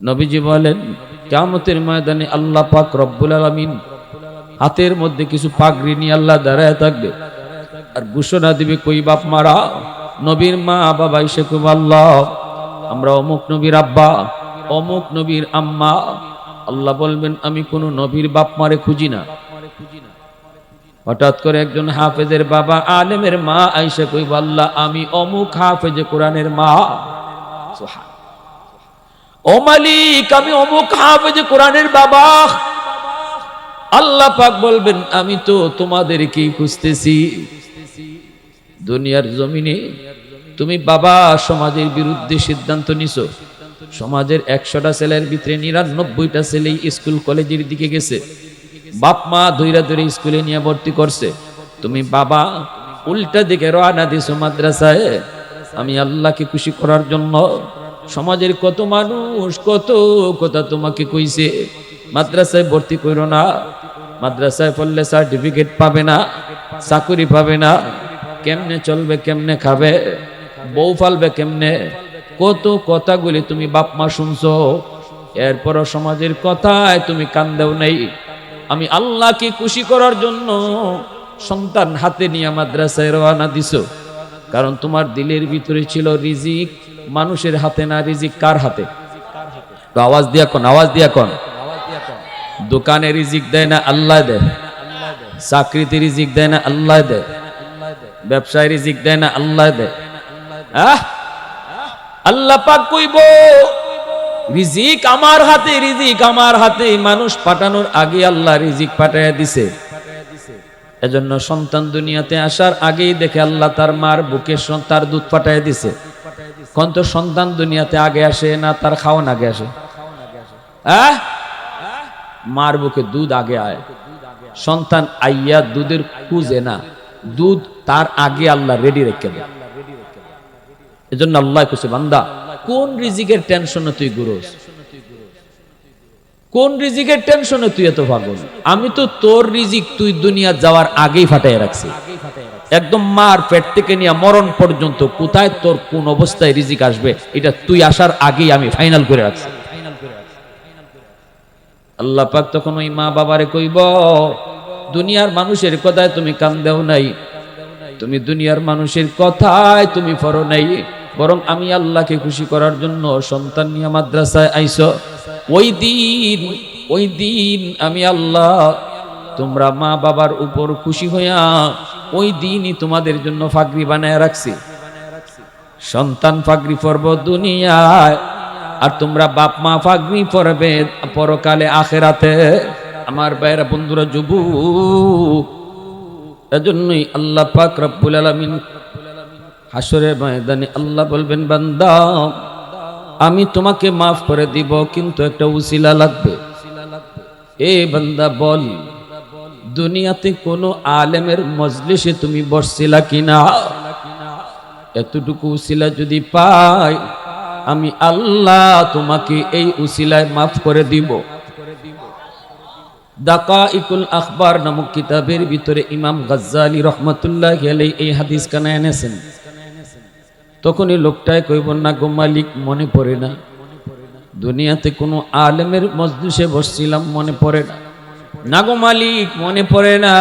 নবীজি বলেন কিয়ামতের ময়দানে আল্লাহ পাক রব্বুল আলামিন হাতের মধ্যে কিছু পাগড়ি নিয়ে আল্লাহ দাঁড়ায় থাকবে আর ঘোষণা দিবে, কই বাপ মারা? নবীর মা বাবা এসে কইব, আল্লাহ আমরা অমুক নবীর আব্বা, অমুক নবীর আম্মা। আল্লাহ বলবেন আমি কোন নবীর বাপ মারে খুঁজি না। হঠাৎ করে একজন হাফেজের বাবা, আলেমের মা আয়েশা কইব, আল্লাহ আমি অমুক হাফেজে কোরআনের মা। ও মালিক আমি অমুক হাফেজে কোরআনের বাবা। আল্লাহ পাক বলবেন আমি তো তোমাদেরকেই খুঁজতেছি। দুনিয়ার জমিনে তুমি বাবা সমাজের বিরুদ্ধে সিদ্ধান্ত নিছো, সমাজের 100টা ছেলের ভিতরে 99টা ছেলেই স্কুল কলেজের দিকে গেছে, বাপ মা ধইরা ধরে স্কুলে নিয়ে ভর্তি করছে, তুমি বাবা উল্টা দিকে রওনা দিছো মাদ্রাসায়। আমি আল্লাহকে খুশি করার জন্য সমাজের কত মানুষ কত কথা তোমাকে কইছে মাদ্রাসায় ভর্তি করো না, মাদ্রাসায় পড়লে সার্টিফিকেট পাবে না, চাকরি পাবে না, কেমনে চলবে, কেমনে খাবে, বউ ফালবে কেমনে, কত কথাগুলি তুমি বাপ মা শুনছো। এরপরও সমাজের কথায় তুমি কান দাও নাই। আমি আল্লাহকে খুশি করার জন্য সন্তান হাতে নিয়ে মাদ্রাসায় রওনা দিছো, কারণ তোমার দিলের ভিতরে ছিল রিজিক মানুষের হাতে না, রিজিক কার হাতে? আওয়াজ দিয়া কোন, আওয়াজ দিয়া কোন। দোকানে রিজিক দেয় না আল্লাহ দেয়, চাকরিতে রিজিক দেয় না আল্লাহ দেয়, ব্যবসায় রিজিক দেয় না আল্লাহ দেয়। আল্লাহ পাক কইব রিজিক আমার হাতে, রিজিক আমার হাতে। মানুষ পাঠানোর আগে আল্লাহ রিজিক পাঠাইয়া দিছে। এজন্য সন্তান দুনিয়াতে আসার আগেই দেখে আল্লাহ তার মার বুকে তার দুধ পাঠাইয়া দিছে। কোন তো সন্তান দুনিয়াতে আগে আসে না তার খাওয়ান আগে আসে? মার বুকে দুধ আগে আয়, সন্তান আইয়া দুধের খুঁজে না, দুধ তার আগে আল্লাহ রেডি রেখে দেয়। এজন্য আল্লাহ কইছে, বান্দা কোন রিজিকের টেনশনে তুই ঘুরোস, কোন রিজিকের টেনশনে তুই এত পাগল? আমি তো তোর রিজিক তুই দুনিয়া যাওয়ার আগেই ফাটাই রাখছি, একদম মার পেট থেকে নিয়ে মরণ পর্যন্ত কোথায় তোর কোন অবস্থায় রিজিক আসবে এটা তুই আসার আগেই আমি ফাইনাল করে রাখছি। আল্লাহ পাক তখন ওই মা বাবারে কইব, দুনিয়ার মানুষের কথায় তুমি কান দেও নাই, তুমি দুনিয়ার মানুষের কথায় তুমি পড়ো নাই, বরং আমি আল্লাহকে খুশি করার জন্য সন্তান নিয়ে মাদ্রাসায় আইছো। ওই দিন আমি আল্লাহ তোমরা মা বাবার উপর খুশি হইয়া ওই দিনই তোমাদের জন্য ফাগরি বানায় রাখছি। সন্তান ফাগরি পরব দুনিয়ায়, আর তোমরা বাপ মা ফাগরি পরবে পরকালে আখেরাতে। আমার ভাইরা বন্ধুরা যুবক, এজন্যই আল্লাহ পাক রব্বুল আলামিন হাসরের ময়দানে আল্লাহ বলবেন, বান্দা আমি তোমাকে মাফ করে দিব, কিন্তু একটা উসিলা লাগবে। এ বান্দা বল, দুনিয়াতে কোনো আলেমের মজলিসে তুমি বসছিলা কিনা? এতটুকু উসিলা যদি পাই আমি আল্লাহ তোমাকে এই উসিলায় মাফ করে দিব। দাকাইকুল আখবার নামক কিতাবের ভিতরে ইমাম গাজ্জালি রহমাতুল্লাহি আলাইহি এই হাদিস কানা এনেছেন। তখনই লোকটায় কইব, না গো মালিক মনে পড়ে না, দুনিয়াতে কোনো আলেমের মজলিসে বসছিলাম মনে পড়ে না, না গো মালিক মনে পড়ে না।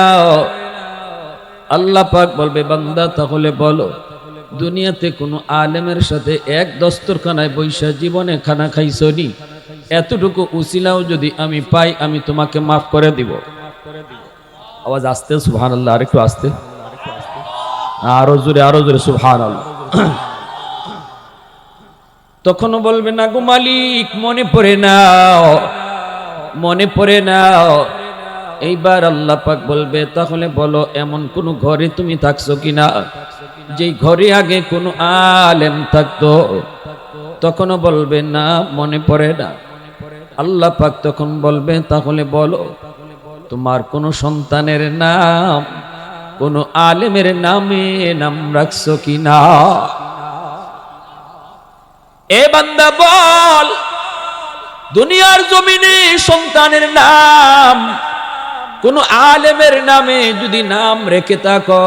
আল্লাহ পাক বলবে, বান্দা তাহলে বলো দুনিয়াতে কোনো আলেমের সাথে এক দস্তরখানায় বৈশা জীবনে খানা খাইছো নি? এতটুকু উসিলাও যদি আমি পাই আমি তোমাকে মাফ করে দিব। আওয়াজ আসতে সুবহানাল্লাহ, আরেকটু আসতে, আরো জোরে সুবহানাল্লাহ। তখনও বলবে, না গো মালিক মনে পড়ে না, মনে পড়ে না। এইবার আল্লাহ পাক বলবে, তাহলে বলো এমন কোন ঘরে তুমি থাকছো কিনা যেই ঘরে আগে কোনো আলেম থাকতো? তখনও বলবে না মনে পড়ে না। আল্লাহ পাক তখন বলবে, তাহলে বলো তোমার কোন সন্তানের নাম কোন আলেমের নামে নাম রাখছো কিনা? এ বান্দা বল, দুনিয়ার জমিনে সন্তানের নাম কোন আলেমের নামে যদি নাম রেখে থাকো,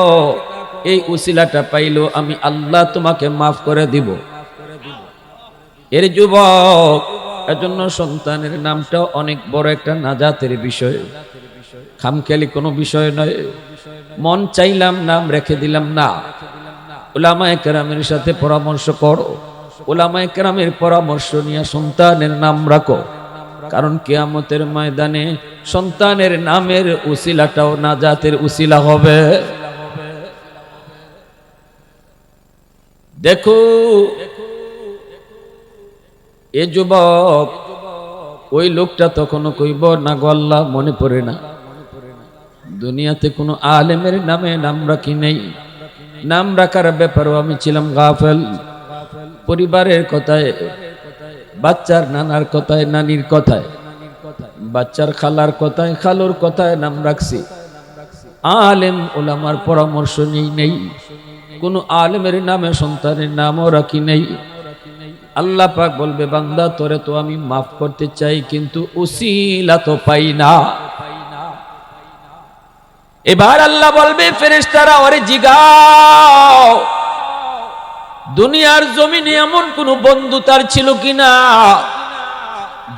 এই উসিলাটা পাইলো আমি আল্লাহ তোমাকে মাফ করে দিব। এর যুবক এজন্য সন্তানের নামটাও অনেক বড় একটা নাজাতের বিষয়, খামখেয়ালি কোনো বিষয় নয়। মন চাইলাম নাম রেখে দিলাম না, উলামায়ে কেরামের সাথে পরামর্শ করো, উলামায়ে কেরামের পরামর্শ নিয়ে সন্তানের নাম রাখো। কারণ কিয়ামতের ময়দানে সন্তানের নামের উসিলাটাও নাজাতের উসিলা হবে। দেখো এ যুবক, ওই লোকটা তখনও কইব না গো আল্লাহ, মনে পড়ে না, দুনিয়াতে কোনো আলেমের নামে নাম রাখি নেই, নাম রাখার ব্যাপারেও আমি ছিলাম গাফেল। পরিবারের কথায়, বাচ্চার নানার কথায়, নানির কথায়, বাচ্চার খালার কথায়, খালুর কথায় নাম রাখছি, আলেম ওলামার পরামর্শ নেই, কোনো আলেমের নামে সন্তানের নামও রাখি নেই। আল্লাহ পাক বলবে, বান্দা তোরে তো আমি মাফ করতে চাই, কিন্তু উসিলা তো পাই না। এবার আল্লাহ বলবে, ফেরেশতারা ওরে জিগাও, দুনিয়ার জমিনে এমন কোন বন্ধু তার ছিল কিনা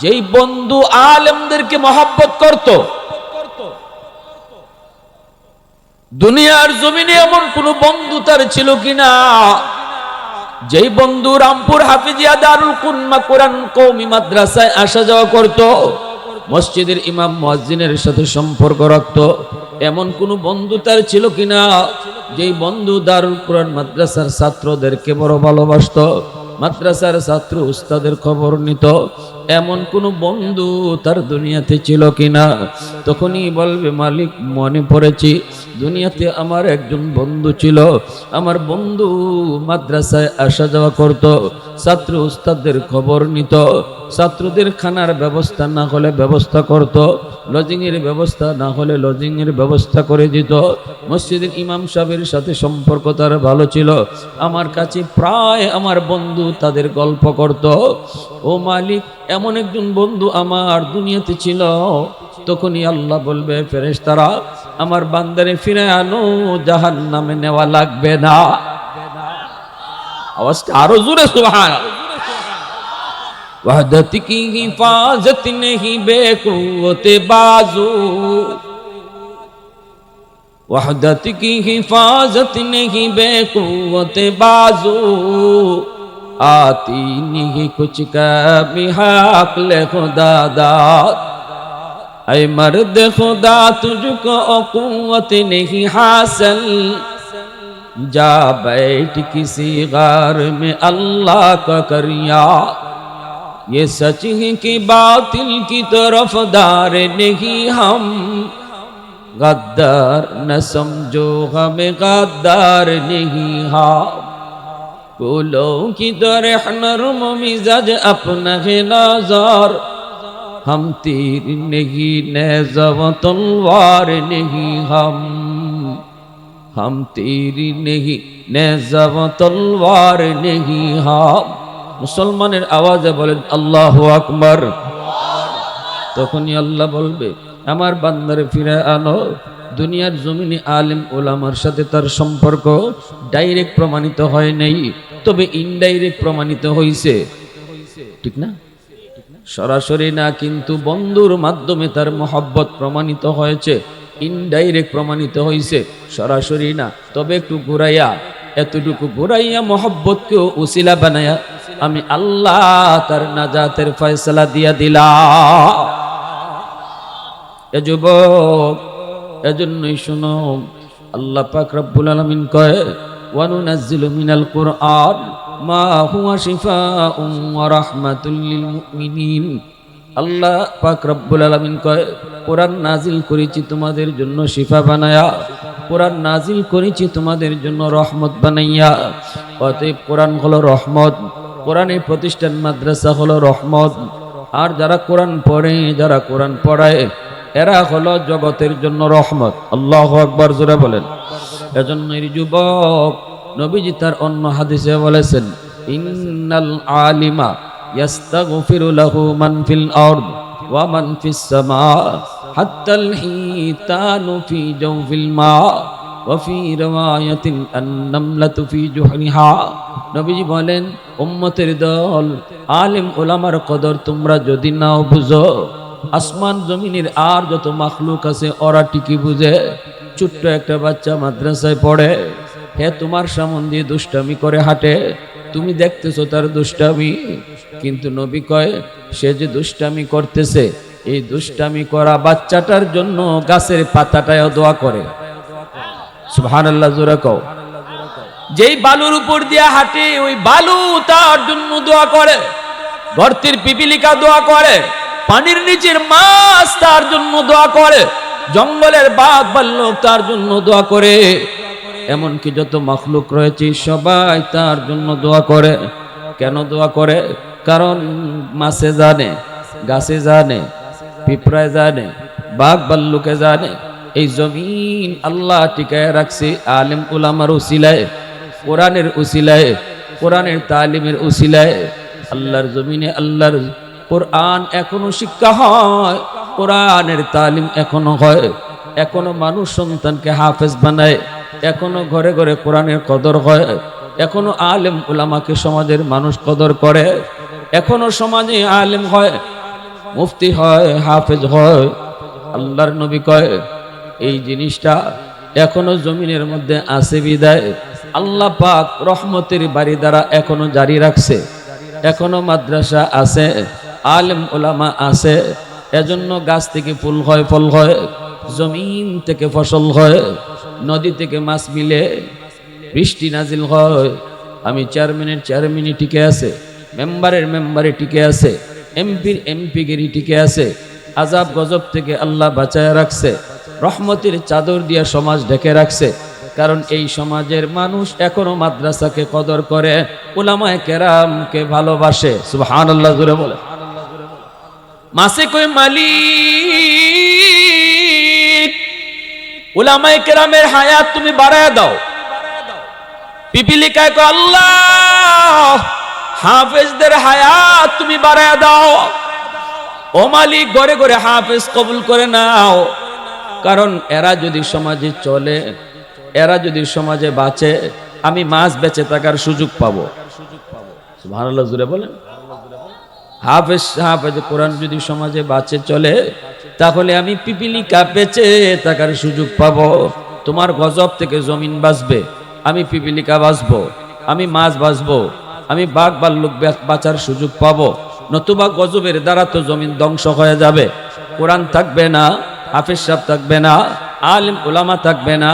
যেই বন্ধু আলেমদেরকে মহব্বত করত? দুনিয়ার জমিনে এমন কোন বন্ধু তার ছিল কিনা যেই বন্ধু রামপুর হাফিজিয়া দারুল কুনমা কোরআন কওমি মাদ্রাসায় আসা যাওয়া করত, মসজিদের ইমাম মুয়াজ্জিনের সাথে সম্পর্ক রাখত? এমন কোন বন্ধু তার ছিল কিনা যেই বন্ধু দারুল কোরআন মাদ্রাসার ছাত্রদেরকে বড় ভালোবাসত, মাদ্রাসার ছাত্র উস্তাদের খবর নিত? এমন কোন বন্ধু তার দুনিয়াতে ছিল কিনা? তখনই বলবে, মালিক মনে পড়েছি, দুনিয়াতে আমার একজন বন্ধু ছিল, আমার বন্ধু মাদ্রাসায় আসা যাওয়া করত, ছাত্র উস্তাদের খবর নিত, ছাত্রদের খানার ব্যবস্থা না হলে ব্যবস্থা করত, লজিং এর ব্যবস্থা না হলে লজিং এর ব্যবস্থা করে দিত, মসজিদের ইমাম সাহেবের সাথে সম্পর্ক তার ভালো ছিল, আমার কাছে প্রায় আমার বন্ধু তাদের গল্প করত। ও মালিক, এমন একজন বন্ধু আমার দুনিয়াতে ছিল। তখনই আল্লাহ বলবে, ফেরেশতারা আমার বান্দারে ফিরে আনো, জাহান্নামে নেওয়া লাগবে না। আওয়াজটা আরো জোরে সুবহানাল্লাহ। वहदत की हिफाजत नहीं बेकुव्वत बाजू, वहदत की हिफाजत नहीं बेकुव्वत बाजू, आती नहीं कुछ कभी हक़ खुदा दाद, ऐ मर्द खुदा तुझको कुव्वत नहीं हासिल, जा बैठ किसी गार में अल्लाह का करिया, ये सच है कि बातिल की तरफदार नहीं हम, गद्दार न समझो हमें गद्दार नहीं हम, फूलों की तरह नरम मिजाज अपना है नज़र, हम तीर नहीं नेज़ा व तलवार नहीं हम तीर नहीं नेज़ा व तलवार नहीं हम। মুসলমানের আওয়াজে বলেন আল্লাহু আকবার। তখনই আল্লাহ বলবে, আমার বান্দারে ফিরে আনো। দুনিয়ার জমিনে আলেম ওলামার সাথে তার সম্পর্ক ডাইরেক্ট প্রমাণিত হয় নাই, তবে ইনডাইরেক্ট প্রমাণিত হয়েছে, ঠিক না? সরাসরি না, কিন্তু বন্ধুর মাধ্যমে তার মহব্বত প্রমাণিত হয়েছে, ইনডাইরেক্ট প্রমাণিত হয়েছে, সরাসরি না। তবে একটু ঘুরাইয়া, এতটুকু ঘুরাইয়া মহব্বতকেও উসিলা বানায়া আমি আল্লাহ তার নাজাতের ফয়সালা দিয়া দিলাম। এ যুবক, এজন্যই শুনো, আল্লাহ পাক রব্বুল আলামিন কয়, ওয়া নুনাজ্জিলু মিনাল কুরআন মা হুয়া শিফাউন ওয়া রাহমাতুল লিল মুমিনিন। আল্লাহ পাক রব্বুল আলামিন কয়, কোরআন নাজিল করেছি তোমাদের জন্য শিফা বানায়া, কোরআন নাজিল করেছি তোমাদের জন্য রহমত বানাইয়া। অতএব কোরআন হলো রহমত, কোরআনের প্রতিষ্ঠান মাদ্রাসা হলো রহমত। আর যারা কোরআন পড়ে, যারা কোরআন পড়ায়, এরা হলো জগতের জন্য রহমত। আল্লাহু আকবার, জোরে বলেন। এজন্য যুবক, নবীজি তার অন্য হাদিসে বলেছেন, ইন্নাল আলিমা ইয়াস্তাগফিরু লাহু মান ফিল আরদ ওয়া মান ফিস সামা হাত্তাল হিতানু ফি জাওফিল মা। ওয়াফি রাওয়ায়াতিন আন-নামলাতু ফি জুহরিহা। নবীজি বলেন, উম্মতের দল, আলেম ওলামার কদর তোমরা যদি নাও বুঝো, আসমান জমিনের আর যত মাখলুক আছে ওরা ঠিকই বুঝে। ছোট্ট একটা বাচ্চা মাদ্রাসায় পড়ে, হে তোমার সামন দিয়ে দুষ্টামি করে হাঁটে, তুমি দেখতেছো তার দুষ্টামি, কিন্তু নবী কয় সে যে দুষ্টামি করতেছে, এই দুষ্টামি করা বাচ্চাটার জন্য গাছের পাতাটাও দোয়া করে। সুবহানাল্লাহ, জোরে কও। যেই বালুর উপর দিয়ে হাঁটে ওই বালু তার জন্য দোয়া করে, গর্তের পিপিলিকা দোয়া করে, পানির নিচের মাছ তার জন্য দোয়া করে, জঙ্গলের বাঘ ভাল্লুক তার জন্য দোয়া করে, এমনকি যত মাখলুক রয়েছে সবাই তার জন্য দোয়া করে। কেন দোয়া করে? কারণ মাছে জানে, গাছে জানে, পিঁপড়ায় জানে, বাঘ ভাল্লুকে জানে এই জমিন আল্লাহ টিকায় রাখছে আলেম উলামার উসিলায়, কোরআনের উসিলায়, কোরআনের তালিমের উসিলায়। আল্লাহর জমিনে আল্লাহর কোরআন এখনো শিক্ষা হয়, কোরআনের তালিম এখনো হয়, এখনো মানুষ সন্তানকে হাফেজ বানায়, এখনো ঘরে ঘরে কোরআনের কদর হয়, এখনো আলেম উলামাকে সমাজের মানুষ কদর করে, এখনো সমাজে আলেম হয়, মুফতি হয়, হাফেজ হয়। আল্লাহর নবী কয় এই জিনিসটা এখনো জমিনের মধ্যে আছে বিদায় আল্লাহ পাক রহমতের বাড়ি দ্বারা এখনো জারি রাখছে, এখনো মাদ্রাসা আছে, আলেম ওলামা আছে। এজন্য গাছ থেকে ফুল হয়, ফল হয়, জমিন থেকে ফসল হয়, নদী থেকে মাছ মিলে, বৃষ্টি নাজিল হয়। আমি চেয়ারম্যানের টিকে আছে, মেম্বারে টিকে আছে, এমপির এমপিগিরি টিকে আছে। আজাব গজব থেকে আল্লাহ বাঁচায় রাখছে, রহমতের চাদর দিয়ে সমাজ ঢেকে রাখছে। কারণ এই সমাজের মানুষ এখনো মাদ্রাসাকে কদর করে, উলামায়ে কেরামকে ভালোবাসে। সুবহানাল্লাহ, জোরে বলে। মাসে কই মালিক, উলামায়ে কেরামের হায়াত তুমি বাড়ায় দাও। পিপিলিকায় কয় আল্লাহ হাফেজদের হায়াত তুমি বাড়ায় দাও। ও মালিক, ঘরে ঘরে হাফেজ কবুল করে নাও, কারণ এরা যদি সমাজে চলে, এরা যদি সমাজে বাঁচে, আমি মাছ বেঁচে থাকার সুযোগ পাবো। সুবহানাল্লাহ, জোরে বলেন। হাফেজ কোরআন যদি সমাজে বাঁচে চলে, তাহলে আমি পিপিলিকা বেঁচে থাকার সুযোগ পাবো। তোমার গজব থেকে জমিন বাঁচবে, আমি পিপিলিকা বাঁচবো, আমি মাছ বাঁচবো, আমি বাঘ ভাল্লুক বাঁচার সুযোগ পাবো। নতুবা গজবের দ্বারা তো জমিন ধ্বংস হয়ে যাবে, কোরআন থাকবে না, হাফেজ সাহেব থাকবে না, আলেম উলামা থাকবে না,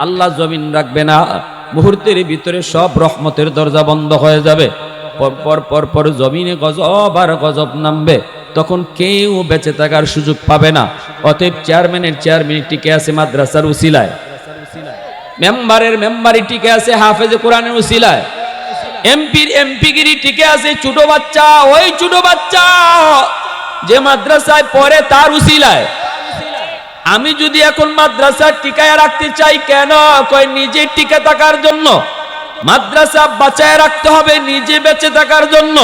আল্লাহ জমিন রাখবে না, মুহূর্তের ভিতরে সব রহমতের দরজা বন্ধ হয়ে যাবে। পর জমিনে গজব আর গজব নামবে, তখন কেউ বেঁচে থাকার সুযোগ পাবে না। অতএব চেয়ারম্যান টিকে আছে মাদ্রাসার উসিলায়, মেম্বারের মেম্বারি টিকে আছে হাফেজে কোরআনের উসিলায়, এমপির এমপিগিরি টিকে আছে ছোট বাচ্চা, ওই ছোট বাচ্চা যে মাদ্রাসায় পড়ে তার উসিলায়। আমি যদি এখন মাদ্রাসা টিকায় রাখতে চাই, কেন? কয় নিজে টিকে থাকার জন্য। মাদ্রাসা বাঁচায় রাখতে হবে নিজে বেঁচে থাকার জন্য।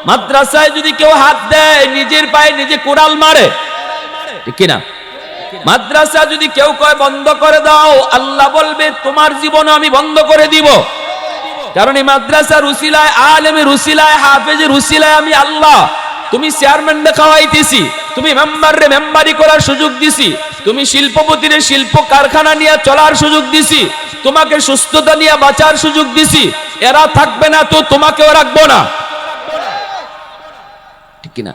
মাদ্রাসায় যদি কেউ হাত দেয়, নিজের পায়ে নিজে কোড়াল মারে, ঠিক কিনা? মাদ্রাসা যদি কেউ কয় বন্ধ করে দাও, আল্লাহ বলবে তোমার জীবন আমি বন্ধ করে দিব। কারণ এই মাদ্রাসার উসিলায়, আলেমের উসিলায়, হাফেজের উসিলায় আমি আল্লাহ, তুমি চেয়ারম্যানরে খাওয়াইতেছি, তুমি মেম্বাররে মেম্বারি করার সুযোগ দিছি, তুমি শিল্পপতিরে শিল্প কারখানা নিয়ে চলার সুযোগ দিছি, তোমাকে সুস্থতা নিয়ে বাঁচার সুযোগ দিছি। এরা থাকবে না তো তোমাকেও রাখবো না, ঠিক কিনা?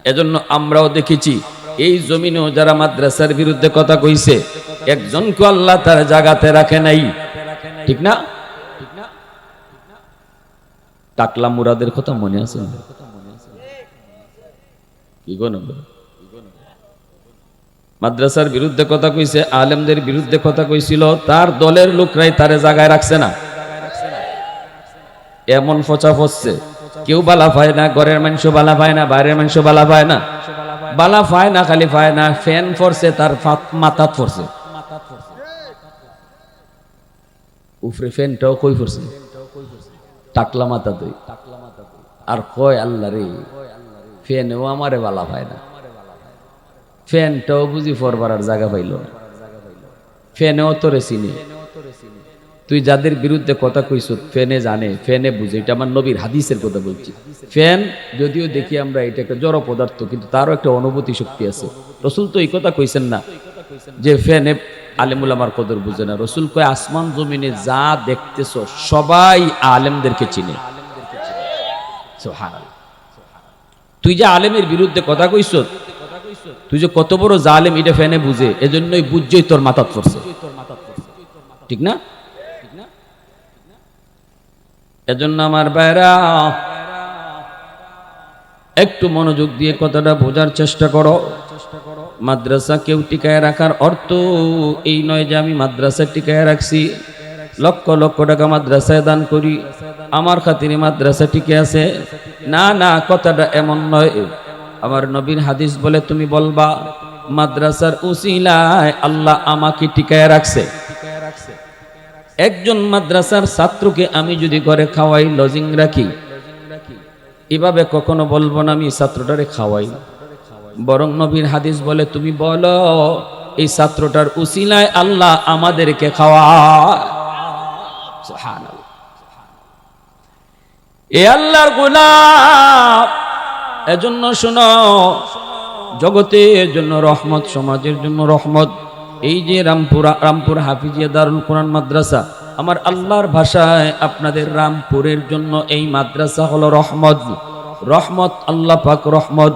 এজন্য আমরাও দেখেছি এই জমিনেও যারা মাদ্রাসার বিরুদ্ধে কথা কইছে, একজনকে আল্লাহ তার জায়গাতে রাখে নাই, ঠিক না? টাকলা মুরাদের কথা মনে আছে? কি গো না, মাদ্রাসার বিরুদ্ধে কথা কইছে, আলেমদের বিরুদ্ধে কথা কইছিল, তার দলের লোকরাই তারে জায়গায় রাখছে না। এমন ফচা ফসছে, কেউ বালা পায় না, ঘরের মানুষ বালা পায় না, বাইরের মানুষ বালা পায় না, বালা পায় না, খালি পায় না ফ্যান ফরছে তার মাথাত ফরছে, উফরে ফ্যানটাও কই ফরছে, টাকলা মাথাতে। আর কয় আল্লাহ রে, ফ্যানেও আমারে বালা পায় না, ফ্যানটাও বুঝি ফরবার আর জায়গা পাইল না, ফেনেও তোরে চিনে। তুই যাদের বিরুদ্ধে কথা কইছ ফেনে জানে, ফেনে বুঝে। এটা আমার নবীর হাদিসের কথা বলছি। ফ্যান যদিও দেখি আমরা এটা একটা জড় পদার্থ, কিন্তু তারও একটা অনুভূতি শক্তি আছে। রসুল তো এই কথা কইছেন না যে ফ্যানে আলেমুল আমার কদর বুঝে না। রসুল কয় আসমান জমিনে যা দেখতেছ সবাই আলেমদেরকে চিনে। সুবহানাল্লাহ। তুই যে আলেমের বিরুদ্ধে কথা কইছ, তুই যে কত বড় জালেম এটা ফ্যানে বুঝে, এজন্যই বুঝছই তোর মাথা পড়ছে, ঠিক না? এজন্য আমার ভাইরা একটু মনোযোগ দিয়ে কথাটা বোঝার চেষ্টা করো। মাদ্রাসা কেউ টিকায় রাখার অর্থ এই নয় যে আমি মাদ্রাসা টিকায় রাখছি, লক্ষ লক্ষ টাকা মাদ্রাসায় দান করি, আমার খাতিরে মাদ্রাসা টিকে আছে। না না, কথাটা এমন নয়। আমার নবীর হাদিস বলে তুমি বলবা মাদ্রাসার উসিলায় আল্লাহ আমাকে টিকায় রাখছে। একজন মাদ্রাসার ছাত্রকে আমি যদি ঘরে খাওয়াই, লজিং রাখি, এভাবে কখনো বলবো না আমি ছাত্রটারে খাওয়াই। বরং নবীর হাদিস বলে তুমি বলো এই ছাত্রটার উসিলায় আল্লাহ আমাদেরকে খাওয়ায়। সুবহানাল্লাহ। এ আল্লাহর গোলাম, এজন্য শোনো, জগতের জন্য রহমত, সমাজের জন্য রহমত। এই যে রামপুর হাফিজিয়া দারুল কোরআন মাদ্রাসা, আমার আল্লাহর ভাষায় আপনাদের রামপুরের জন্য এই মাদ্রাসা হলো রহমত। রহমত, আল্লাহ পাক রহমত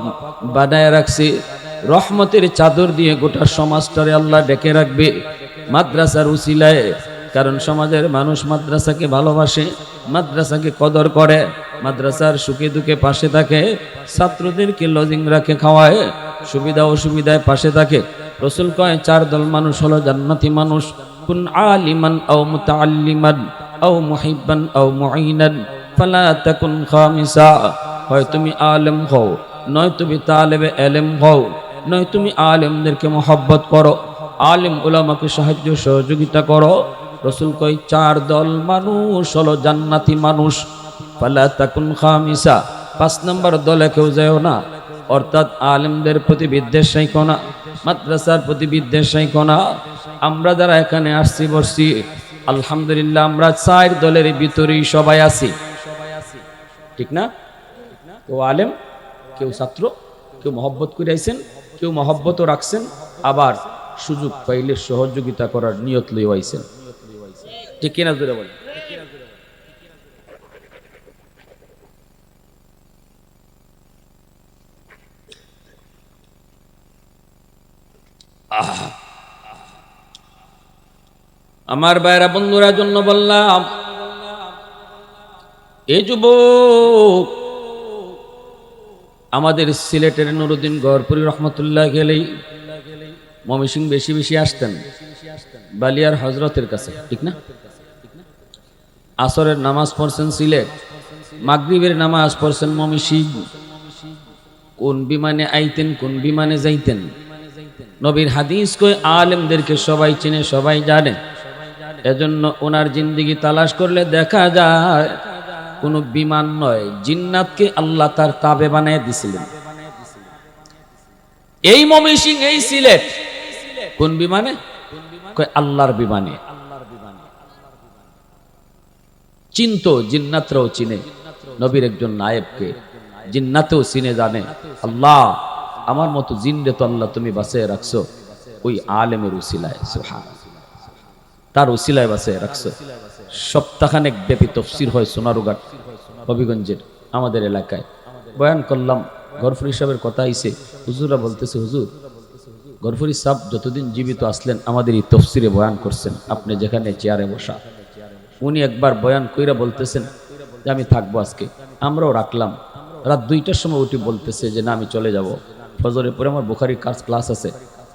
বানায় রাখছে। রহমতের চাদর দিয়ে গোটা সমাজটারে আল্লাহ ডেকে রাখবে মাদ্রাসার উসিলায়। কারণ সমাজের মানুষ মাদ্রাসাকে ভালোবাসে, মাদ্রাসাকে কদর করে, মাদ্রাসার সুখে দুঃখে পাশে থাকে, ছাত্রদেরকে লজিং রাখে, খাওয়ায়, সুবিধা অসুবিধায় পাশে থাকে। রসুল কয় চার দল মানুষ হলো জান্নাতি মানুষ, কুন আলিমান আও মুতাআল্লিমান আও মুহিব্বান আও মুঈনান ফালা তাকুন খামিসা। হয় তুমি আলেম হও, নয় তুমি তালেবে ইলম হও, নয় তুমি আলেমদেরকে মহব্বত করো, আলেম উলামাকে সাহায্য সহযোগিতা করো। রসুল কয় চার দল মানুষ হলো জান্নাতি মানুষ, ফালা তাকুন খামিসা, পাঁচ নম্বর দলে কেউ যায় না। অর্থাৎ আলেমদের প্রতি বিদ্বেষ রাখো না, মাদ্রাসার প্রতি বিদ্বেষ রাখো না। আমরা যারা এখানে আসছি বসছি, আলহামদুলিল্লাহ আমরা চার দলের ভিতরেই সবাই আছি, ঠিক না? কেউ আলেম, কেউ ছাত্র, কেউ মহব্বত করে আইছেন, কেউ মহব্বতও রাখছেন, আবার সুযোগ পাইলে সহযোগিতা করার নিয়ত লইও আইছেন, ঠিক কিনা জোরে বলেন। আমার ভাইরা বন্ধুরা জন্য বললাম, এই যুবক আমাদের সিলেটের নুরুদ্দিন গহরপুরি রহমতুল্লাহ গেলেই ময়মনসিং বেশি বেশি আসতেন বালিয়ার হজরতের কাছে, ঠিক না? আসরের নামাজ পড়ছেন সিলেট, মাগরিবের নামাজ পড়ছেন ময়মনসিং। কোন বিমানে আইতেন, কোন বিমানে যাইতেন? নবীর হাদিস কই আলেমদেরকে সবাই চিনে, সবাই জানে। এজন্য ওনার জিন্দেগি তালাশ করলে দেখা যায় কোনো বিমান নয়, জিন্নাতকে আল্লাহ তার তাবে বানিয়ে দিছিলেন। এই ময়মনসিং, এই সিলেট কোন বিমানে? কই আল্লাহর বিমানে। চিনতো, জিন্নাতরাও চিনে নবীর একজন নায়েবকে, জিন্নাতেও চিনে, জানে আল্লাহ আমার মতো জিনরে তো আল্লাহ তুমি বাঁচিয়ে রাখছো ওই আলেমের উসিলায়। সুবহানাল্লাহ, তার উসিলায় বাঁচিয়ে রাখছো। সপ্তাহখানেক ব্যাপী তফসির হয় সোনারুঘাট হবিগঞ্জের আমাদের এলাকায়। বয়ান করলাম, গফুরি সাহেবের কথা আইছে, হুজুরা বলতেছে হুজুর গফুরি সাহেব যতদিন জীবিত আসলেন আমাদের এই তফসিরে বয়ান করছেন, আপনি যেখানে চেয়ারে বসা। উনি একবার বয়ান কইরা বলতেছেন যে আমি থাকবো আজকে, আমরাও রাখলাম। রাত 2টার সময় উঠে বলতেছে যে না আমি চলে যাব, ফজরের পরে আমার বুখারীর ক্লাস আছে,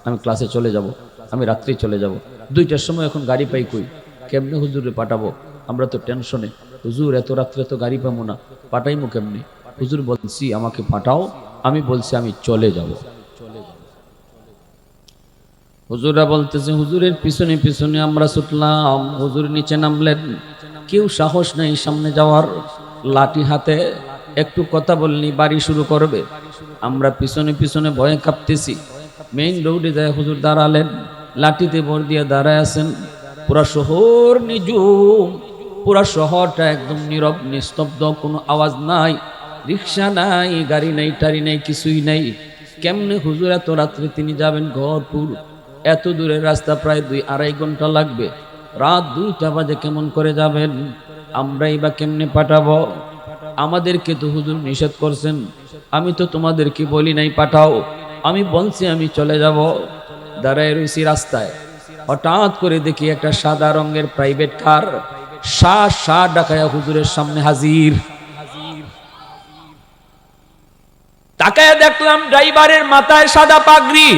আমি ক্লাসে চলে যাব, আমি রাত্রেই চলে যাব। 2টার সময় এখন গাড়ি পাই কই, কেমনে হুজুরে পাঠাবো? আমরা তো টেনশনে, হুজুর এত রাত্রে তো গাড়ি পাবো না, পাঠাইমু কেমনে? হুজুর বলছি আমাকে পাঠাও, আমি বলছি আমি চলে যাব। হুজুরা বলতেছে হুজুরের পিছনে পিছনে আমরা ছুটলাম, হুজুর নিচে নামলেন, কেউ সাহস নেই সামনে যাওয়ার, লাঠি হাতে, একটু কথা বলনি বাড়ি শুরু করবে। আমরা পিছনে পিছনে ভয়ে কাঁপতেছি। মেইন রোডে যায় হুজুর দাঁড়ালেন, লাঠিতে ভর দিয়ে দাঁড়ায় আছেন। পুরা শহর নিঝুম, পুরা শহরটা একদম নীরব নিস্তব্ধ, কোনো আওয়াজ নাই, রিক্সা নাই, গাড়ি নাই, টাড়ি নাই, কিছুই নাই। কেমনে হুজুর এত রাত্রে তিনি যাবেন ঘরপুর? এত দূরের রাস্তা, প্রায় 2-2.5 ঘন্টা লাগবে। রাত 2টা বাজে কেমন করে যাবেন? আমরাই বা কেমনে পাঠাবো? আমাদেরকে তো হুজুর নিষেধ করছেন, আমি তো তোমাদেরকে বলি নাই পাঠাও, আমি বলছি আমি চলে যাব। দাঁড়ায় রয়েছি রাস্তায়, হঠাৎ করে দেখি একটা সাদা রঙের প্রাইভেট কার শা ডাকায়া হুজুরের সামনে হাজির। তাকায়া দেখলাম ড্রাইভারের মাথায় সাদা পাগড়ি,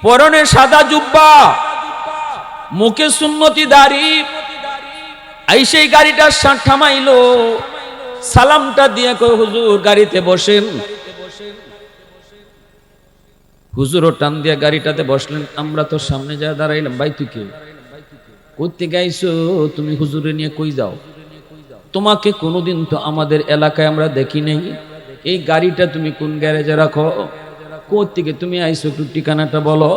পরনে সাদা জুব্বা, মুখে সুন্নতি দাড়ি। আইসে গাড়িটা থামাইলো, সালামটা দিয়ে কই হুজুর গাড়িতে বসেন। হুজুরও টান দিয়া গাড়িটাতে বসলেন। আমরা তো সামনে যা দাঁড়াইলাম। ভাই তুই কে? করতে গাইছো তুমি? হুজুরে নিয়ে কই যাও? তোমাকে কোনোদিন তো আমাদের এলাকায় আমরা দেখি নাই। এই গাড়িটা তুমি কোন গ্যারেজে রাখো? কোত্থেকে তুমি আইছো? একটু ঠিকানাটা বলো।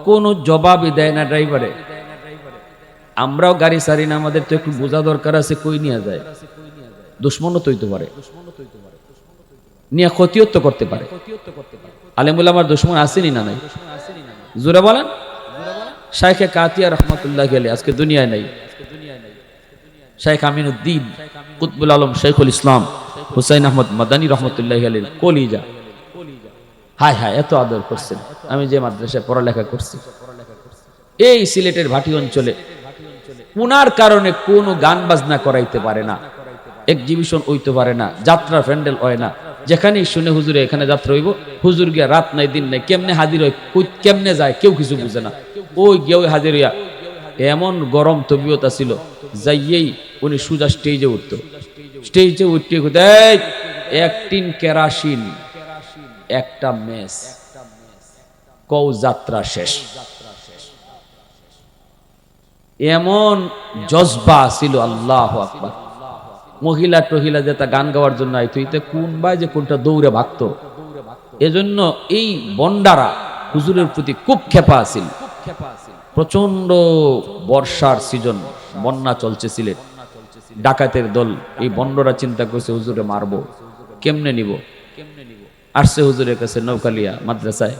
কোনো জবাবই দেয় না ড্রাইভারে। আমরাও গাড়ি সারি না, আমাদের তো একটু বোঝা দরকার আছে কই নিয়ে যায়। দুশ্মনও তো হইতে পারে, নিয়ে ক্ষতিও তো করতে পারে। আলেমুল আমার দুশ্মন আসেনি না নাই? জোরে বলেন। শাইখে কাতিয়া রহমতুল্লাহ আলাইহি আজকে দুনিয়ায় নাই। শাইখ আমিনুদ্দিন কুতবুল আলম শাইখুল ইসলাম হুসাইন আহমদ মাদানী রহমতুল্লাহ আলাইহি কলিজা। হায় হায়, এত আদর করছেন। আমি যে মাদ্রাসায় পড়ালেখা করছি এই সিলেটের ভাটি অঞ্চলে, উনার কারণে কোনো গান বাজনা করাইতে পারে না, এক্সিবিশন হইতে পারে না, যাত্রা প্যান্ডেল হয় না। যেখানেই শুনে হুজুরে এখানে যাত্রা হইব, হুজুর গিয়া রাত নাই দিন নাই কেমনে হাজির হয়, কেমনে যায় কেউ কিছু বুঝে না। ওই গিয়ে হাজির হইয়া এমন গরম তবিয়তা ছিল, যাইয়েই উনি সুজা স্টেজে উঠতো। স্টেজে উঠতে দেয় 1 টিন কেরাসিন, একটা মেস, কও যাত্রা শেষ। এমন জজবা ছিল, আল্লাহু আকবার। মহিলা টহিলা যেটা গান গাওয়ার জন্য আইতো, এতে কোন ভাই যে কোনটা দৌড়ে ভাগতো। এজন্য এই বন্ডারা হুজুরের প্রতি খুব ক্ষেপা আছিল। প্রচন্ড বর্ষার সিজন, বন্যা চলছে সিলেট। ডাকাতের দল, এই বন্ডরা চিন্তা করছে হুজুরে মারবো, কেমনে নিব। আসছে হুজুরের কাছে নৌকালিয়া মাদ্রাসায়,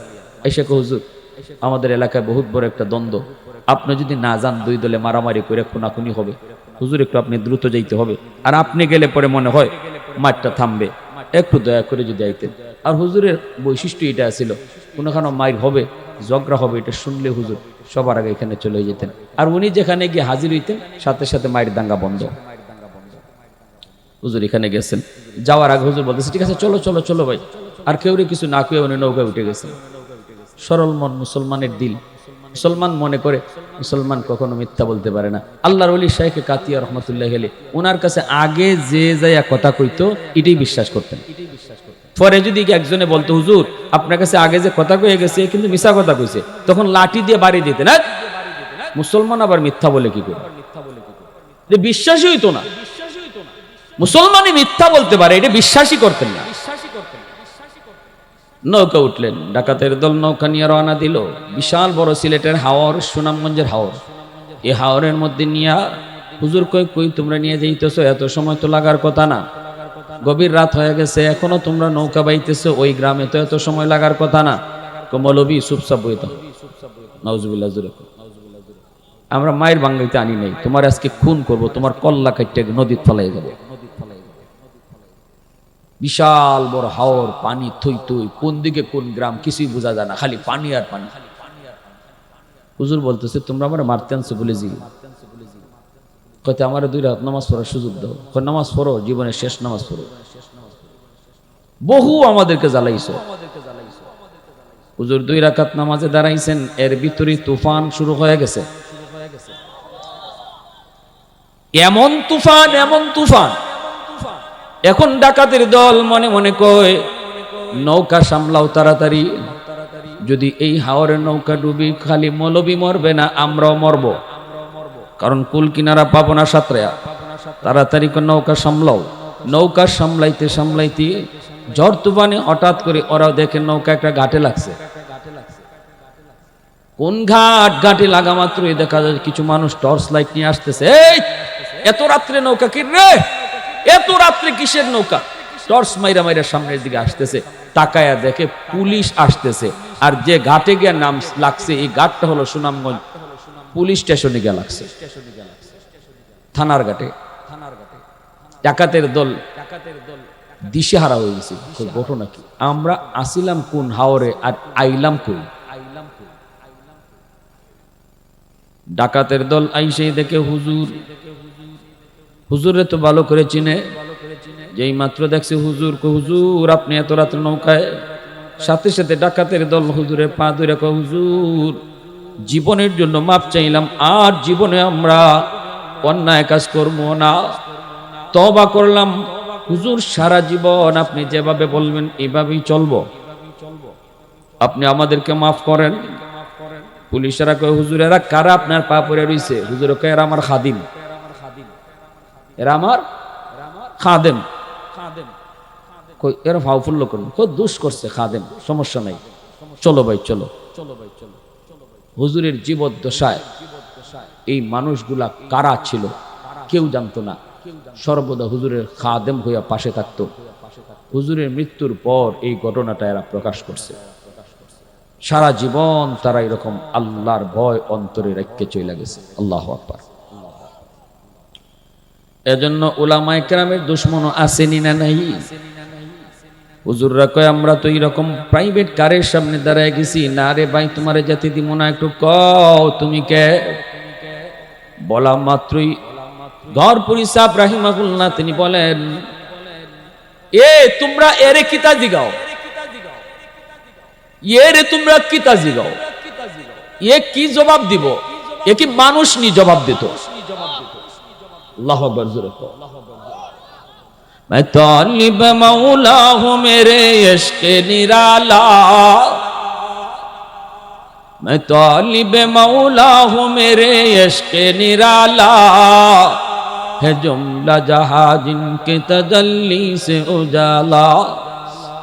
এসে কো হুজুর আমাদের এলাকায় বহুত বড় একটা দ্বন্দ্ব, আপনি যদি না যান 2 দলে মারামারি করে খুনাখুনি হবে। হুজুর একটু আপনি দ্রুত যাইতে হবে, আর আপনি গেলে পরে মনে হয় মাঠটা থামবে, একটু দয়া করে যদি আইতেন। আর হুজুরের বৈশিষ্ট্য এটা ছিল, কোনোখানে মাইর হবে, ঝগড়া হবে, এটা শুনলে হুজুর সবার আগে এখানে চলে যেতেন। আর উনি যেখানে গিয়ে হাজির হইতেন সাথে সাথে মায়ের দাঙ্গা বন্ধ। হুজুর এখানে গেছেন, যাওয়ার আগে হুজুর বলতেছে ঠিক আছে চলো চলো চলো ভাই। আর কেউ কিছু না কেউ উনি নৌকায় উঠে গেছেন। সরল মন, মুসলমানের দিল। মুসলমান মনে করে মুসলমান কখনো মিথ্যা বলতে পারে না। আল্লাহর ওলি শাইখ কাতিয়া রহমতুল্লাহ আলাইহি ওনার কাছে আগে যে যাইয়া কথা কইতো এটাই বিশ্বাস করতেন। পরে যদি একজনে বলতো হুজুর আপনার কাছে আগে যে কথা কয়ে গেছে কিন্তু মিছা কথা কইছে, তখন লাঠি দিয়ে বাড়ি দিতেন। মুসলমান আবার মিথ্যা বলে কি করে? বিশ্বাসই হইতো না। মুসলমানই মিথ্যা বলতে পারে, এটা বিশ্বাসই করতেন না। নৌকা উঠলেন, ডাকাতের দল নৌকা নিয়ে রওনা দিল। বিশাল বড় সিলেটের হাওর, সুনামগঞ্জের হাওর। এই হাওরের মধ্যে নিয়ে হুজুর কই কই তোমরা নিয়ে যাইতেছো, এত সময় তো লাগার কথা না, গভীর রাত হয়ে গেছে, এখনো তোমরা নৌকা বাইতেছো, ওই গ্রামে তো এত সময় লাগার কথা না। মৌলবী চুপচাপ বইতো। নাউজুবিল্লাহ জুরে, আমরা মায়ের বাঙ্গাইতে আনি নাই, তোমার আজকে খুন করব, তোমার কল্লা কাটতে নদীর ফলাই যাবে। বিশাল বড় হাওর, পানি থই থই, কোন দিকে কোন গ্রাম কিছুই বোঝা যায় না, খালি পানি আর পানি। হুজুর বলতেছে তোমরা আমার মারতে আনছো বলে জি, কইতে আমার 2 রাত নামাজ পড়ার সুযোগ দাও। নামাজ পড়ো, জীবনের শেষ নামাজ পড়ো। বহু আমাদেরকে জ্বালাইছো। হুজুর 2 রাকাত নামাজে দাঁড়াইছেন, এর ভিতরে তুফান শুরু হয়ে গেছে। এমন তুফান, এমন তুফান। এখন ডাকাতের দল মনে মনে কয় নৌকা সামলাও তাড়াতাড়ি, যদি এই হাওরের নৌকা ডুবি খালি মৌলবী মরবে না, আমরাও মরব, কারণ কুল কিনারা পাবো না সাঁতরা। তাড়াতাড়ি করে নৌকা সামলাও। নৌকা সামলাইতে সামলাইতে ঝড় তুফানে হঠাৎ করে ওরাও দেখে নৌকা একটা ঘাটে লাগছে। কোন ঘাটে লাগা মাত্রই দেখা যায় কিছু মানুষ টর্চ লাইট নিয়ে আসতেছে। এই এত রাত্রে নৌকা কি রে, এত রাত্রে কিসের নৌকা? টর্চ মাইরা মাইরা সামনের দিকে আসতেছে, তাকায়া দেখে পুলিশ আসতেছে। আর যে ঘাটে গিয়ে নাম লাগছে এই ঘাটটা হলো সুনামগঞ্জ পুলিশ স্টেশনে গিয়ে লাগছে, থানার ঘাটে। ডাকাতের দল দিশেহারা হয়ে গেছে, ঘটনা কি? আমরা আসিলাম কোন হাওরে আর আইলাম কই? ডাকাতের দল আইসে দেখে হুজুর, হুজুরে তো ভালো করে চিনে, যেই মাত্র দেখছে হুজুর, হুজুর আপনি এত রাত্রে নৌকায়? সাথে সাথে ডাকাতের দল হুজুরের পা ধরে কয়, হুজুর জীবনের জন্য মাপ চাইলাম, আর জীবনে আমরা অন্যায় কাজ করবো না, তওবা করলাম। হুজুর সারা জীবন আপনি যেভাবে বলবেন এভাবেই চলবো, আপনি আমাদেরকে মাফ করেন। পুলিশেরা কয়, হুজুর এরা কারা আপনার পা পড়ে রইছে? হুজুর কয়, এরা আমার খাদিম, এরা আমার খাদেম। কই এরা ফাউফুল্ল করুন, খুব দুষ করছে খাদেম, সমস্যা নাই, চলো ভাই চলো। হুজুরের জীবদ্দশায় এই মানুষগুলা কারা ছিল কেউ জানতো না, সর্বদা হুজুরের খাদেম হইয়া পাশে থাকতো। হুজুরের মৃত্যুর পর এই ঘটনাটা এরা প্রকাশ করছে। সারা জীবন তারা এরকম আল্লাহর ভয় অন্তরে রেখে চলে গেছে। আল্লাহু আকবার। এজন্য উলামায়ে কেরামের দুশমনও আসেনি না নাই? হুজুররা কয়, আমরা তো এরকম প্রাইভেট কারের সামনে দাঁড়ায় গেছি, না রে ভাই তোমারে জাতি দিব না, একটু কও তুমি কে? বলা মাত্রই গহরপুরি সাহেব রাহিমাহুল্লাহ তিনি বলেন, এ তোমরা এরে কিতা জিগাও, এরে তোমরা কিতা জিগাও, এ কি জবাব দিব? এ কি মানুষ নি জবাব দিত? আল্লাহু আকবার জোরে কও। मैं तालिब मौला हूँ मेरे इश्क निराला, मैं तालिब मौला हूँ मेरे इश्क निराला, है जुमला जहाँ जिनके तजल्ली से उजाला,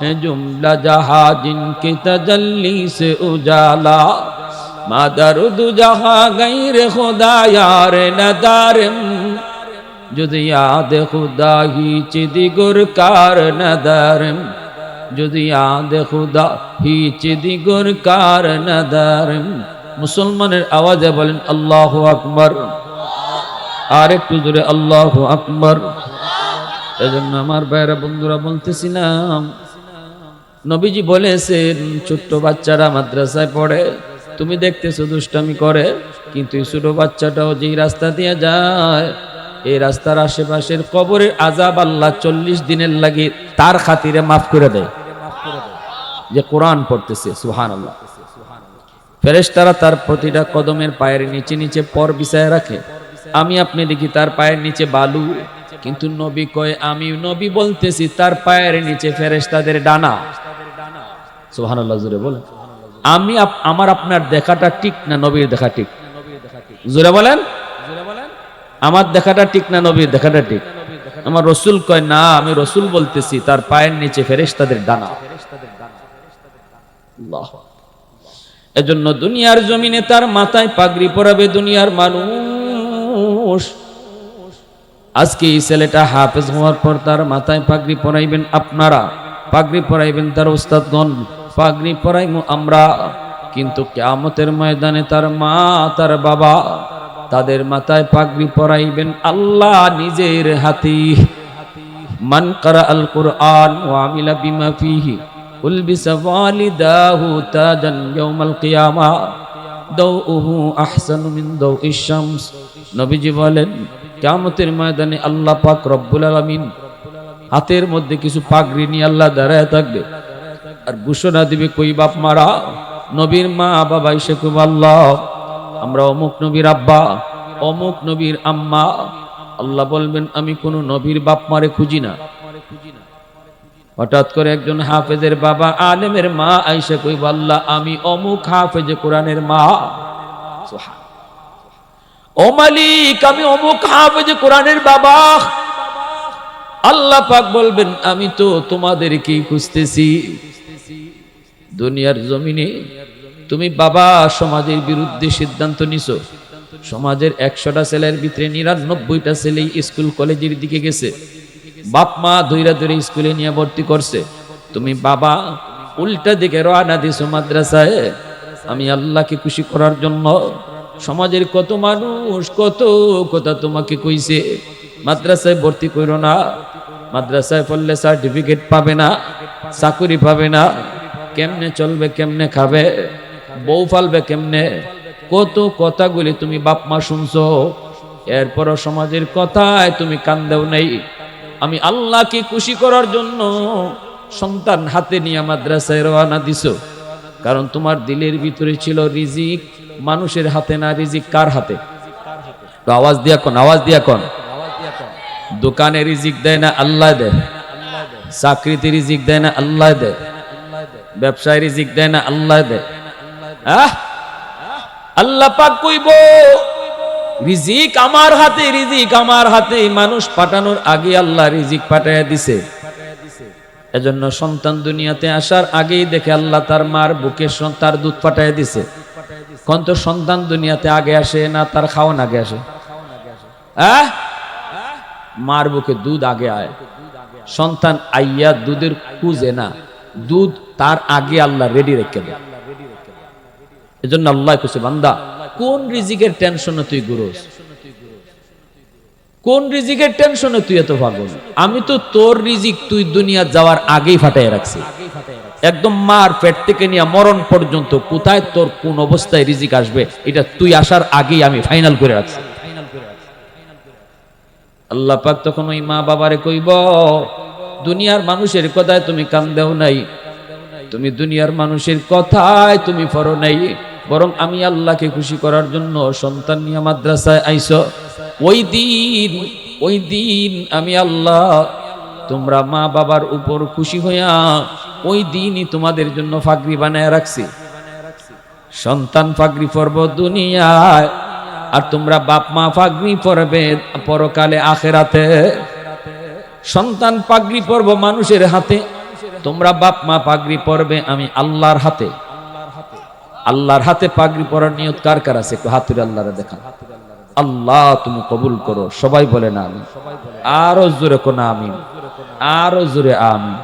है जुमला जहाँ जिनके तजल्ली से उजाला, मादरुद जहाँ गैर खुदा यार नदारम, যদি याद खुदा ही चिदिगुर कार नदारम, যদি याद खुदा ही चिदिगुर कार नदारम। মুসলমানের আওয়াজে বলেন আল্লাহু আকবার, আর একটু জোরে আল্লাহু আকবার। এজন্য আমার ভাইরা বন্ধুরা বলতেছিলাম, নবীজি বলেছেন ছোট্ট বাচ্চারা মাদ্রাসায় পড়ে, তুমি দেখতেছো দুষ্টামি করে, কিন্তু এই ছোট বাচ্চাটাও যেই রাস্তা দিয়ে যায় এই রাস্তার আশেপাশের কবরের আযাব আল্লাহ 40 দিনের লাগে তার খাতিরে মাফ করে দেয়, যে কোরআন পড়তেছে। সুবহানাল্লাহ। ফেরেশতারা তার প্রতিটা কদমের পায়ের নিচে নিচে পর বিছায় রাখে। আমি আপনি দেখি তার পায়ের নিচে বালু, কিন্তু নবী কয়, আমি নবী বলতেছি তার পায়ের নিচে ফেরেশতাদের ডানা। সুবহানাল্লাহ জোরে বলেন। আমি আমার আপনার দেখাটা ঠিক না নবীর দেখা ঠিক? জোরে বলেন। আমার দেখাটা ঠিক না নবীর দেখাটা ঠিক? আমার রসুল কয়, না আমি রসুল বলতেছি তার পায়ের নিচে ফেরেশতাদের ডানা। আল্লাহ। এজন্য দুনিয়ার জমিনে তার মাথায় পাগড়ি পরাবে দুনিয়ার মানুষ। আজকে এই ছেলেটা হাফেজ হওয়ার পর তার মাথায় পাগড়ি পরাইবেন আপনারা, পাগড়ি পরাইবেন তার উস্তাদগণ, পাগড়ি পরাইমু আমরা, কিন্তু কিয়ামতের ময়দানে তার মা তার বাবা তাদের মাথায় পাগড়ি পরাইবেন আল্লাহ নিজের হাতে। মান কারা আল কুরআন ওয়া আমিলা বিমা ফিহি উলবিসা ওয়ালিদাহু তাজান ইয়াউমাল কিয়ামা দাউহু আহসানু মিন দাউইশ শামস। নবীজি বলেন কিয়ামতের ময়দানে আল্লাহ পাক রব্বুল আলামিন হাতের মধ্যে কিছু পাগড়ি নিয়ে আল্লাহ দাঁড়ায় থাকবে, আর ঘোষণা দিবে, কই বাপ মারা? নবীর মা বাবা এসে কইব, আল্লাহ আমরা অমুক নবীর আব্বা, অমুক নবীর আম্মা। আল্লাহ বলবেন, আমি কোন নবীর বাপ মারে খুঁজি না। হঠাৎ করে একজন হাফেজের বাবা আলেমের মা আইসা কইব, আল্লাহ আমি অমুক হাফেজে কোরআনের মা। ও মালিক আমি অমুক হাফেজে কোরআনের বাবা। আল্লাহ পাক বলবেন, আমি তো তোমাদেরকেই খুঁজতেছি। দুনিয়ার জমিনে তুমি বাবা সমাজের বিরুদ্ধে সিদ্ধান্ত নিছো। সমাজের 100টা ছেলের ভিতরে 99টা ছেলেই স্কুল কলেজের দিকে গেছে। বাপ মা ধৈরা ধরে স্কুলে নিয়ে ভর্তি করছে। তুমি বাবা উল্টা দিকে রওনা দিছো মাদ্রাসায়। আমি আল্লাহকে খুশি করার জন্য। সমাজের কত মানুষ কত কথা তোমাকে কইছে, মাদ্রাসায় ভর্তি করো না, মাদ্রাসায় পড়লে সার্টিফিকেট পাবে না, চাকরি পাবে না, কেমনে চলবে, কেমনে খাবে, বউ ফালবে কেমনে, কত কথাগুলি তুমি বাপ মা শুনছো। এরপরও সমাজের কথায় তুমি কান দাও নাই। আমি আল্লাহকে খুশি করার জন্য সন্তান হাতে নিয়ে মাদ্রাসায় রওনা দিছো। কারণ তোমার দিলের ভিতরে ছিল রিজিক মানুষের হাতে না, রিজিক কার হাতে? আওয়াজ দিয়া কোন, আওয়াজ দিয়া কোন। দোকানে রিজিক দেয় না আল্লাহ দেয়, চাকরিতে রিজিক দেয় না আল্লাহ দেয়, ব্যবসায় রিজিক দেয় না আল্লাহ দেয়। আল্লাহ পাক কইব রিজিক আমার হাতে, রিজিক আমার হাতে। মানুষ পাঠানোর আগে আল্লাহ রিজিক পাঠাইয়া দিছে। এজন্য সন্তান দুনিয়াতে আসার আগেই দেখে আল্লাহ তার মার বুকে তার দুধ পাঠাইয়া দিছে। কোন তো সন্তান দুনিয়াতে আগে আসে না তার খাওয়ান আগে আসে? মার বুকে দুধ আগে আয়। সন্তান আইয়া দুধের খুঁজে না, দুধ তার আগে আল্লাহ রেডি রেখে দেয়। এজন্য আল্লাহ কইছে বান্দা কোন রিজিকের টেনশনে তুই ঘুরোস, কোন রিজিকের টেনশনে তুই এত পাগল? আমি তো তোর রিজিক তুই দুনিয়া যাওয়ার আগেই ফাটাই রাখছি। একদম মার পেট থেকে নিয়ে মরণ পর্যন্ত কোথায় তোর কোন অবস্থায় রিজিক আসবে এটা তুই আসার আগেই আমি ফাইনাল করে রাখছি। আল্লাহ পাক তখন ওই মা বাবারে কইব দুনিয়ার মানুষের কথায় তুমি কান দাও নাই, তুমি দুনিয়ার মানুষের কথায় তুমি পড়ো নাই, বরং আমি আল্লাহকে খুশি করার জন্য সন্তান নিয়ে মাদ্রাসায় আইছো। ওই দিন আমি আল্লাহ তোমরা মা বাবার উপর খুশি হইয়া ওই দিনই তোমাদের জন্য ফাগরি বানায় রাখছি। সন্তান ফাগরি পরব দুনিয়ায়, আর তোমরা বাপ মা ফাগরি পরবে পরকালে আখেরাতে। সন্তান পাগড়ি পরব মানুষের হাতে, তোমরা বাপ মা পাগড়ি পরবে আমি আল্লাহর হাতে। আল্লাহর হাতে পাগড়ি পরার নিয়ত কার কার আছে? হাতের আল্লাহরে দেখা। আল্লাহ তুমি কবুল করো। সবাই বলে না আমিন। আরো জোরে কোন আমিন, আরো জোরে আমিন।